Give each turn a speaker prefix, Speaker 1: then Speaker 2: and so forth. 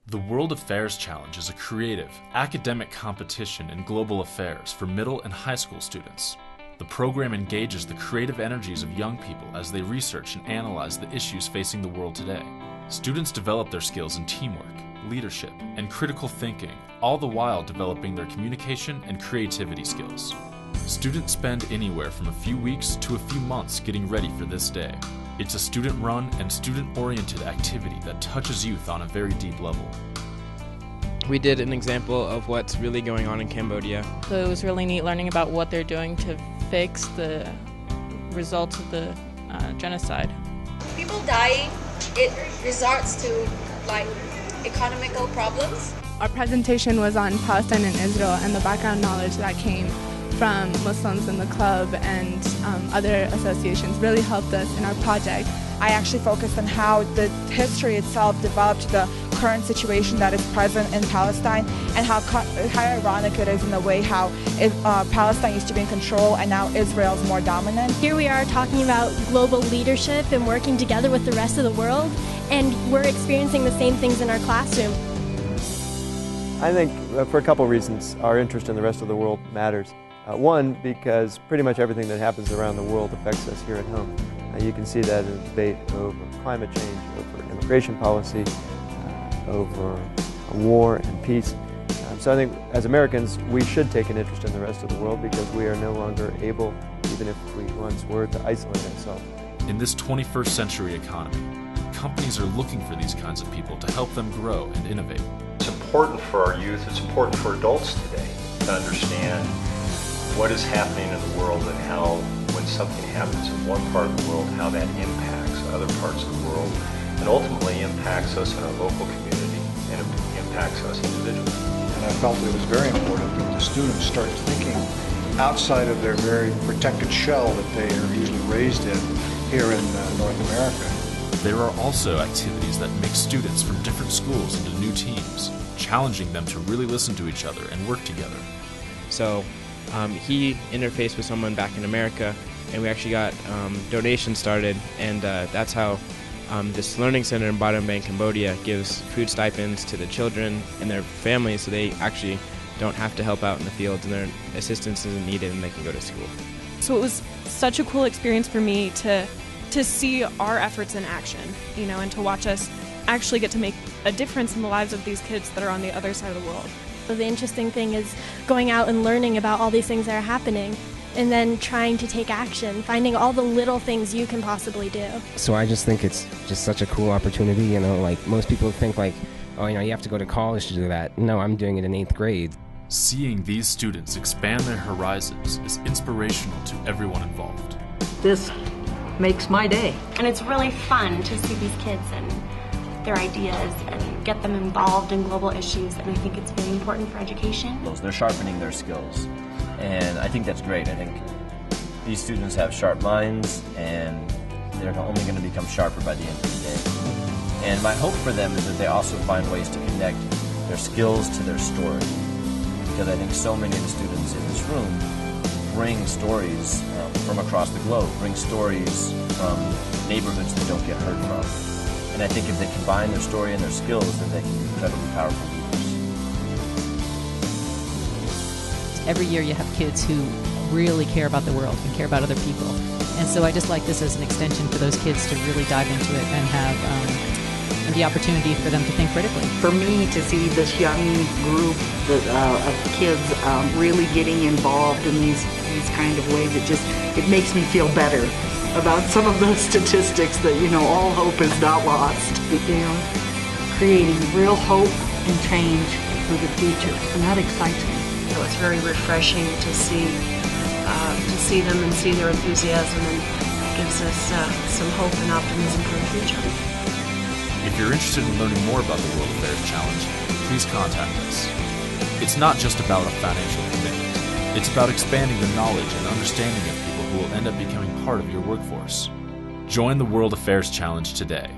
Speaker 1: The World Affairs Challenge is a creative, academic competition in global affairs for middle and high school students. The program engages the creative energies of young people as they research and analyze the issues facing the world today. Students develop their skills in teamwork, leadership, and critical thinking, all the while developing their communication and creativity skills. Students spend anywhere from a few weeks to a few months getting ready for this day. It's a student-run and student-oriented activity that touches youth on a very deep level.
Speaker 2: We did an example of what's really going on in Cambodia.
Speaker 3: So it was really neat learning about what they're doing to fix the results of the genocide.
Speaker 4: People dying, it resorts to economical problems.
Speaker 5: Our presentation was on Palestine and Israel and the background knowledge that came from Muslims in the club and other associations really helped us in our project.
Speaker 6: I actually focused on how the history itself developed to the current situation that is present in Palestine and how ironic it is in the way how Palestine used to be in control and now Israel is more dominant.
Speaker 7: Here we are talking about global leadership and working together with the rest of the world, and we're experiencing the same things in our classroom.
Speaker 8: I think for a couple reasons our interest in the rest of the world matters. One, because pretty much everything that happens around the world affects us here at home. You can see that in the debate over climate change, over immigration policy, over war and peace. So I think as Americans we should take an interest in the rest of the world because we are no longer able, even if we once were, to isolate ourselves.
Speaker 1: In this 21st century economy, companies are looking for these kinds of people to help them grow and innovate.
Speaker 9: It's important for our youth, it's important for adults today to understand what is happening in the world and how, when something happens in one part of the world, how that impacts other parts of the world and ultimately impacts us in our local community and it impacts us individually.
Speaker 10: And I felt it was very important that the students start thinking outside of their very protected shell that they are usually raised in here in North America.
Speaker 1: There are also activities that mix students from different schools into new teams, challenging them to really listen to each other and work together.
Speaker 2: So he interfaced with someone back in America, and we actually got donations started, and that's how this learning center in Bottom Bank, Cambodia gives food stipends to the children and their families so they actually don't have to help out in the fields and their assistance isn't needed and they can go to school.
Speaker 11: So it was such a cool experience for me to see our efforts in action, and to watch us actually get to make a difference in the lives of these kids that are on the other side of the world.
Speaker 7: The interesting thing is going out and learning about all these things that are happening and then trying to take action, finding all the little things you can possibly do.
Speaker 12: So I just think it's just such a cool opportunity, like most people think oh, you have to go to college to do that. No, I'm doing it in 8th grade.
Speaker 1: Seeing these students expand their horizons is inspirational to everyone involved.
Speaker 13: This makes my day.
Speaker 14: And it's really fun to see these kids and their ideas and get them involved in global issues, and I think it's very important for education.
Speaker 15: They're sharpening their skills, and I think that's great. I think these students have sharp minds, and they're only going to become sharper by the end of the day. And my hope for them is that they also find ways to connect their skills to their story, because I think so many of the students in this room bring stories from across the globe, bring stories from neighborhoods they don't get heard from. And I think if they combine their story and their skills, then they can be incredibly powerful leaders.
Speaker 16: Every year you have kids who really care about the world and care about other people. And so I just like this as an extension for those kids to really dive into it and have the opportunity for them to think critically.
Speaker 13: For me to see this young group of kids really getting involved in these kind of ways, it makes me feel better about some of those statistics that, all hope is not lost. They are creating real hope and change for the future, and that excites me.
Speaker 17: So it's very refreshing to see them and see their enthusiasm, and gives us some hope and optimism for the future.
Speaker 1: If you're interested in learning more about the World Affairs Challenge, please contact us. It's not just about a financial commitment. It's about expanding the knowledge and understanding of people who will end up becoming part of your workforce. Join the World Affairs Challenge today.